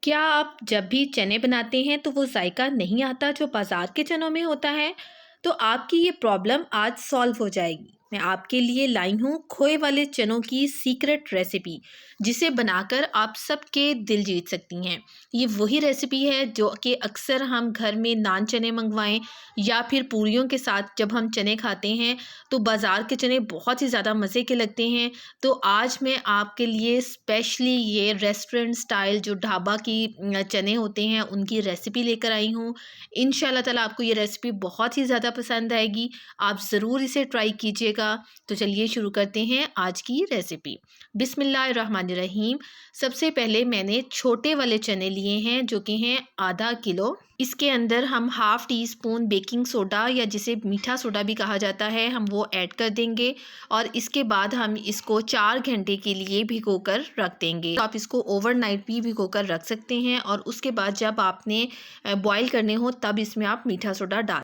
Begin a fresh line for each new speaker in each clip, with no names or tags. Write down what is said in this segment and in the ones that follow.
क्या आप जब भी चने बनाते हैं तो वो जायका नहीं आता जो बाज़ार के चनों में होता है? तो आपकी ये प्रॉब्लम आज सॉल्व हो जाएगी। मैं आपके लिए लाई हूँ खोए वाले चनों की सीक्रेट रेसिपी, जिसे बनाकर आप सबके दिल जीत सकती हैं। ये वही रेसिपी है जो कि अक्सर हम घर में नान चने मंगवाएं या फिर पूरियों के साथ जब हम चने खाते हैं तो बाज़ार के चने बहुत ही ज़्यादा मज़े के लगते हैं। तो आज मैं आपके लिए स्पेशली ये रेस्टोरेंट स्टाइल जो ढाबा की चने होते हैं उनकी रेसिपी लेकर आई हूँ। इंशाल्लाह ताला आपको ये रेसिपी बहुत ही ज़्यादा पसंद आएगी। आप ज़रूर इसे ट्राई कीजिएगा। तो चलिए शुरू करते हैं आज की रेसिपी। बिस्मिल्लाहिर्रहमानिर्रहीम। सबसे पहले मैंने छोटे वाले चने लिए हैं जो कि हैं आधा किलो। इसके अंदर हम half tea spoon baking soda या जिसे मीठा सोडा भी कहा जाता है हम वो ऐड कर देंगे और इसके बाद हम इसको 4 घंटे के लिए भिगोकर रख देंगे। तो आप इसको ओवरनाइट भी भिगोकर रख सकते हैं और उसके बाद जब आपने बॉईल करने हो तब इसमें आप मीठा सोडा डाल।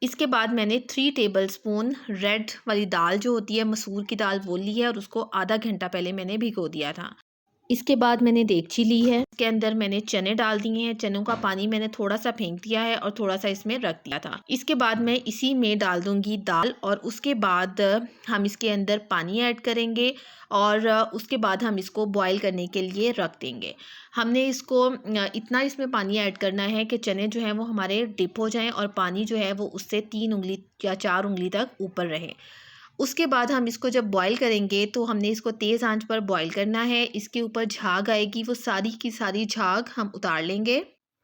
इसके बाद मैंने 3 टेबलस्पून रेड वाली दाल जो होती है मसूर की दाल वो ली है और उसको आधा घंटा पहले मैंने भिगो दिया था। इसके बाद मैंने देगची ली है, इसके अंदर मैंने चने डाल दिए हैं। चनों का पानी मैंने थोड़ा-सा फेंक दिया है और थोड़ा-सा इसमें रख दिया था। इसके बाद मैं इसी में डाल दूँगी दाल और उसके बाद हम इसके अंदर पानी ऐड करेंगे और उसके बाद हम इसको बॉयल करने के लिए रख देंगे। हमने इसको इतना इसमें पानी ऐड करना है कि चने जो हैं वो हमारे डिप हो जाएँ और पानी जो है वो उससे 3 उँगली या 4 उँगली तक ऊपर रहे। उसके बाद हम इसको जब बॉईल करेंगे तो हमने इसको तेज़ आंच पर बॉईल करना है। इसके ऊपर झाग आएगी, वो सारी की सारी झाग हम उतार लेंगे।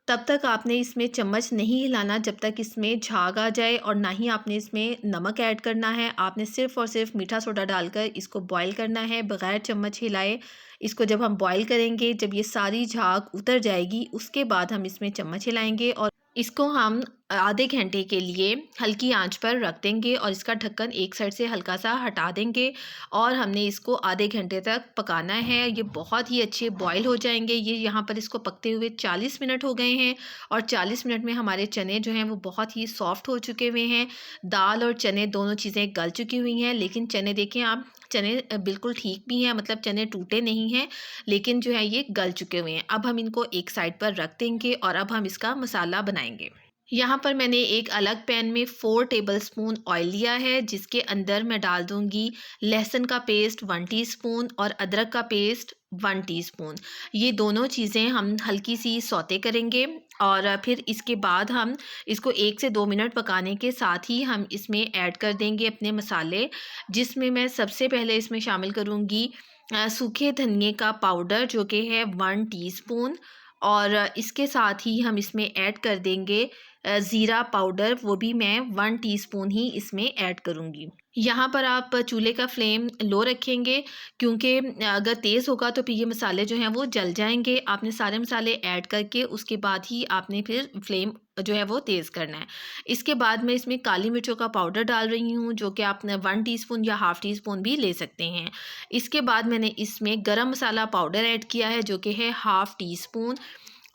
तब तक आपने इसमें चम्मच नहीं हिलाना जब तक इसमें झाग आ जाए और ना ही आपने इसमें नमक ऐड करना है। आपने सिर्फ़ और सिर्फ़ मीठा सोडा डालकर इसको बॉईल करना है बग़ैर चम्मच हिलाए। इसको जब हम बॉईल करेंगे, जब ये सारी झाग उतर जाएगी, उसके बाद हम इसमें चम्मच हिलाएँगे और इसको हम आधे घंटे के लिए हल्की आंच पर रख देंगे और इसका ढक्कन एक साइड से हल्का सा हटा देंगे और हमने इसको आधे घंटे तक पकाना है। ये बहुत ही अच्छे बॉईल हो जाएंगे। ये यहाँ पर इसको पकते हुए 40 मिनट हो गए हैं और 40 मिनट में हमारे चने जो हैं वो बहुत ही सॉफ्ट हो चुके हुए हैं। दाल और चने दोनों चीज़ें गल चुकी हुई हैं, लेकिन चने देखें आप, चने बिल्कुल ठीक भी हैं, मतलब चने टूटे नहीं हैं, लेकिन जो है ये गल चुके हुए हैं। अब हम इनको एक साइड पर रख देंगे और अब हम इसका मसाला बनाएंगे। यहाँ पर मैंने एक अलग पैन में 4 टेबलस्पून ऑयल लिया है जिसके अंदर मैं डाल दूँगी लहसुन का पेस्ट 1 टीस्पून और अदरक का पेस्ट 1 टीस्पून। ये दोनों चीज़ें हम हल्की सी सौते करेंगे और फिर इसके बाद हम इसको 1 से 2 मिनट पकाने के साथ ही हम इसमें ऐड कर देंगे अपने मसाले, जिसमें मैं सबसे पहले इसमें शामिल करूँगी सूखे धनिए का पाउडर जो कि है 1 टीस्पून और इसके साथ ही हम इसमें ऐड कर देंगे ज़ीरा पाउडर, वो भी मैं 1 टीस्पून ही इसमें ऐड करूँगी। यहाँ पर आप चूल्हे का फ्लेम लो रखेंगे क्योंकि अगर तेज़ होगा तो फिर ये मसाले जो हैं वो जल जाएँगे। आपने सारे मसाले ऐड करके उसके बाद ही आपने फिर फ्लेम जो है वो तेज़ करना है। इसके बाद मैं इसमें काली मिर्चों का पाउडर डाल रही हूँ जो कि आप 1 टीस्पून या हाफ़ टीस्पून भी ले सकते हैं। इसके बाद मैंने इसमें गरम मसाला पाउडर ऐड किया है जो कि है हाफ़ टीस्पून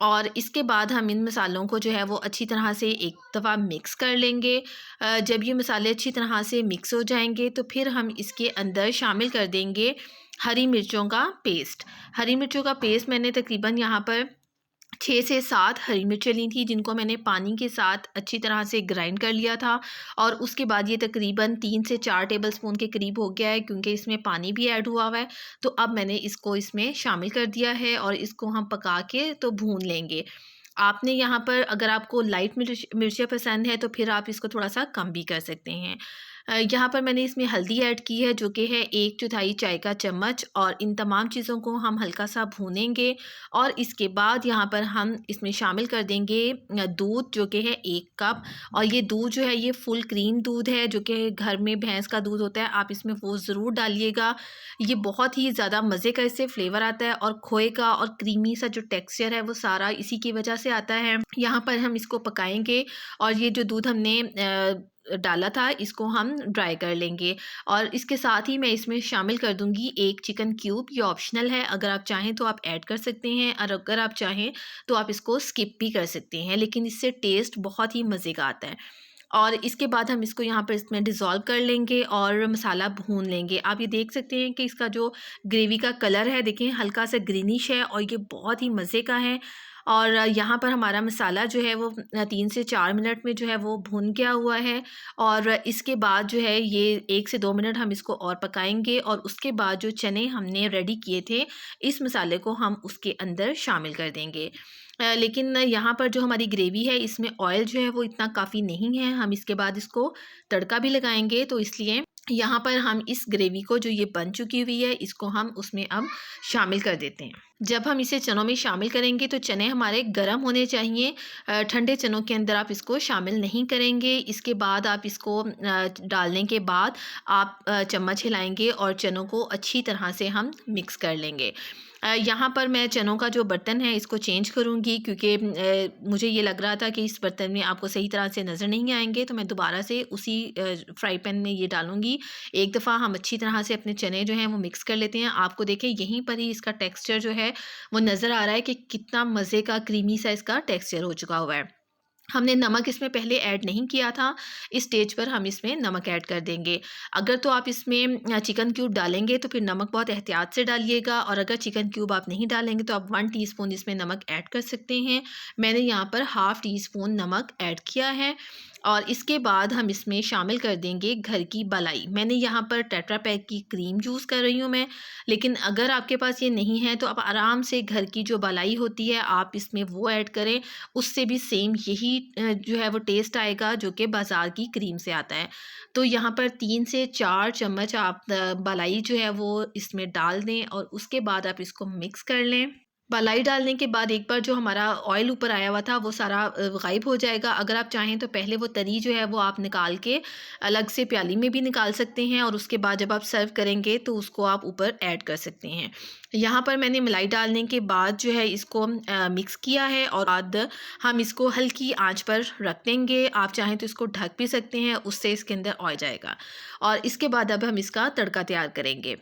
और इसके बाद हम इन मसालों को जो है वो अच्छी तरह से एक दफ़ा मिक्स कर लेंगे। जब ये मसाले अच्छी तरह से मिक्स हो जाएंगे तो फिर हम इसके अंदर शामिल कर देंगे हरी मिर्चों का पेस्ट। हरी मिर्चों का पेस्ट मैंने तकरीबन यहाँ पर 6 से 7 हरी मिर्चें ली थी जिनको मैंने पानी के साथ अच्छी तरह से ग्राइंड कर लिया था और उसके बाद ये तकरीबन 3 से 4 टेबलस्पून के करीब हो गया है क्योंकि इसमें पानी भी ऐड हुआ हुआ है। तो अब मैंने इसको इसमें शामिल कर दिया है और इसको हम पका के तो भून लेंगे। आपने यहाँ पर अगर आपको लाइट मिर्चें पसंद है तो फिर आप इसको थोड़ा-सा कम भी कर सकते हैं। यहाँ पर मैंने इसमें हल्दी ऐड की है जो कि है 1/4 चाय का चम्मच और इन तमाम चीज़ों को हम हल्का-सा भूनेंगे और इसके बाद यहाँ पर हम इसमें शामिल कर देंगे दूध जो कि है 1 कप और ये दूध जो है ये फुल क्रीम दूध है जो कि घर में भैंस का दूध होता है, आप इसमें वो ज़रूर डालिएगा। ये बहुत ही ज़्यादा मज़े का इससे फ्लेवर आता है और खोए का और क्रीमी सा जो टेक्सचर है वो सारा इसी की वजह से आता है। यहाँ पर हम इसको पकाएंगे और ये जो दूध हमने डाला था इसको हम ड्राई कर लेंगे और इसके साथ ही मैं इसमें शामिल कर दूंगी 1 चिकन क्यूब। ये ऑप्शनल है, अगर आप चाहें तो आप ऐड कर सकते हैं और अगर आप चाहें तो आप इसको स्किप भी कर सकते हैं, लेकिन इससे टेस्ट बहुत ही मज़े का आता है। और इसके बाद हम इसको यहाँ पर इसमें डिज़ोल्व कर लेंगे और मसाला भून लेंगे। आप ये देख सकते हैं कि इसका जो ग्रेवी का कलर है देखें हल्का सा ग्रीनिश है और ये बहुत ही मज़े का है और यहाँ पर हमारा मसाला जो है वो 3 से 4 मिनट में जो है वो भुन गया हुआ है। और इसके बाद जो है ये 1 से 2 मिनट हम इसको और पकाएंगे और उसके बाद जो चने हमने रेडी किए थे इस मसाले को हम उसके अंदर शामिल कर देंगे। लेकिन यहाँ पर जो हमारी ग्रेवी है इसमें ऑयल जो है वो इतना काफ़ी नहीं है, हम इसके बाद इसको तड़का भी लगाएंगे, तो इसलिए यहाँ पर हम इस ग्रेवी को जो ये बन चुकी हुई है इसको हम उसमें अब शामिल कर देते हैं। जब हम इसे चनों में शामिल करेंगे तो चने हमारे गर्म होने चाहिए, ठंडे चनों के अंदर आप इसको शामिल नहीं करेंगे। इसके बाद आप इसको डालने के बाद आप चम्मच हिलाएंगे और चनों को अच्छी तरह से हम मिक्स कर लेंगे। यहाँ पर मैं चनों का जो बर्तन है इसको चेंज करूँगी, क्योंकि मुझे ये लग रहा था कि इस बर्तन में आपको सही तरह से नज़र नहीं आएंगे, तो मैं दोबारा से उसी फ्राई पैन में ये डालूँगी। एक दफ़ा हम अच्छी तरह से अपने चने जो हैं वो मिक्स कर लेते हैं। आपको देखें यहीं पर ही इसका टेक्सचर जो है वो नज़र आ रहा है कि कितना मज़े का क्रीमी सा इसका टेक्सचर हो चुका हुआ है। हमने नमक इसमें पहले ऐड नहीं किया था, इस स्टेज पर हम इसमें नमक ऐड कर देंगे। अगर तो आप इसमें चिकन क्यूब डालेंगे तो फिर नमक बहुत एहतियात से डालिएगा, और अगर चिकन क्यूब आप नहीं डालेंगे तो आप 1 टीस्पून इसमें नमक ऐड कर सकते हैं। मैंने यहाँ पर हाफ़ टी स्पून नमक ऐड किया है। और इसके बाद हम इसमें शामिल कर देंगे घर की मलाई। मैंने यहाँ पर टेट्रा पैक की क्रीम यूज़ कर रही हूँ मैं, लेकिन अगर आपके पास ये नहीं है तो आप आराम से घर की जो मलाई होती है आप इसमें वो ऐड करें, उससे भी सेम यही जो है वो टेस्ट आएगा जो कि बाज़ार की क्रीम से आता है। तो यहाँ पर 3 से 4 चम्मच आप मलाई जो है वो इसमें डाल दें और उसके बाद आप इसको मिक्स कर लें। मलाई डालने के बाद एक बार जो हमारा ऑयल ऊपर आया हुआ था वो सारा गायब हो जाएगा। अगर आप चाहें तो पहले वो तरी जो है वो आप निकाल के अलग से प्याली में भी निकाल सकते हैं, और उसके बाद जब आप सर्व करेंगे तो उसको आप ऊपर ऐड कर सकते हैं। यहाँ पर मैंने मलाई डालने के बाद जो है इसको मिक्स किया है और बाद हम इसको हल्की आंच पर रख देंगे। आप चाहें तो इसको ढक भी सकते हैं, उससे इसके अंदर ऑयल जाएगा। और इसके बाद अब हम इसका तड़का तैयार करेंगे,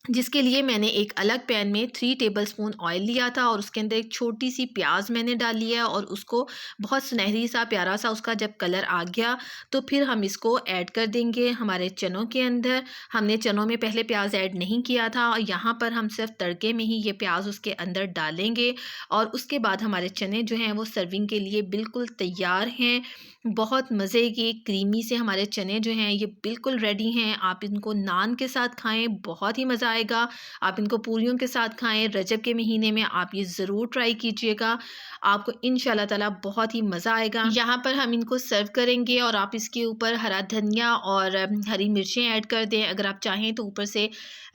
जिसके लिए मैंने एक अलग पैन में 3 टेबलस्पून ऑयल लिया था और उसके अंदर एक छोटी सी प्याज मैंने डाली है, और उसको बहुत सुनहरी सा प्यारा सा उसका जब कलर आ गया तो फिर हम इसको ऐड कर देंगे हमारे चनों के अंदर। हमने चनों में पहले प्याज ऐड नहीं किया था और यहाँ पर हम सिर्फ तड़के में ही ये प्याज उसके अंदर डालेंगे, और उसके बाद हमारे चने जो हैं वो सर्विंग के लिए बिल्कुल तैयार हैं। बहुत मज़े के क्रीमी से हमारे चने जो हैं ये बिल्कुल रेडी हैं। आप इनको नान के साथ खाएं, बहुत ही मज़ा आएगा। आप इनको पूरियों के साथ खाएं, रजब के महीने में आप ये ज़रूर ट्राई कीजिएगा, आपको इंशाल्लाह ताला बहुत ही मज़ा आएगा। यहाँ पर हम इनको सर्व करेंगे और आप इसके ऊपर हरा धनिया और हरी मिर्चें ऐड कर दें। अगर आप चाहें तो ऊपर से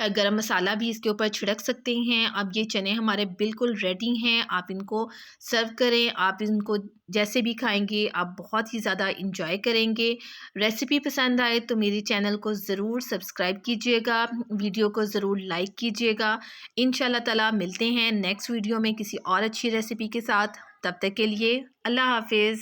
गरम मसाला भी इसके ऊपर छिड़क सकते हैं। अब ये चने हमारे बिल्कुल रेडी हैं, आप इनको सर्व करें। आप इनको जैसे भी खाएंगे आप बहुत ही ज़्यादा इंजॉय करेंगे। रेसिपी पसंद आए तो मेरी चैनल को ज़रूर सब्सक्राइब कीजिएगा, वीडियो को ज़रूर लाइक कीजिएगा। इंशाल्लाह ताला मिलते हैं नेक्स्ट वीडियो में किसी और अच्छी रेसिपी के साथ। तब तक के लिए अल्लाह हाफिज़।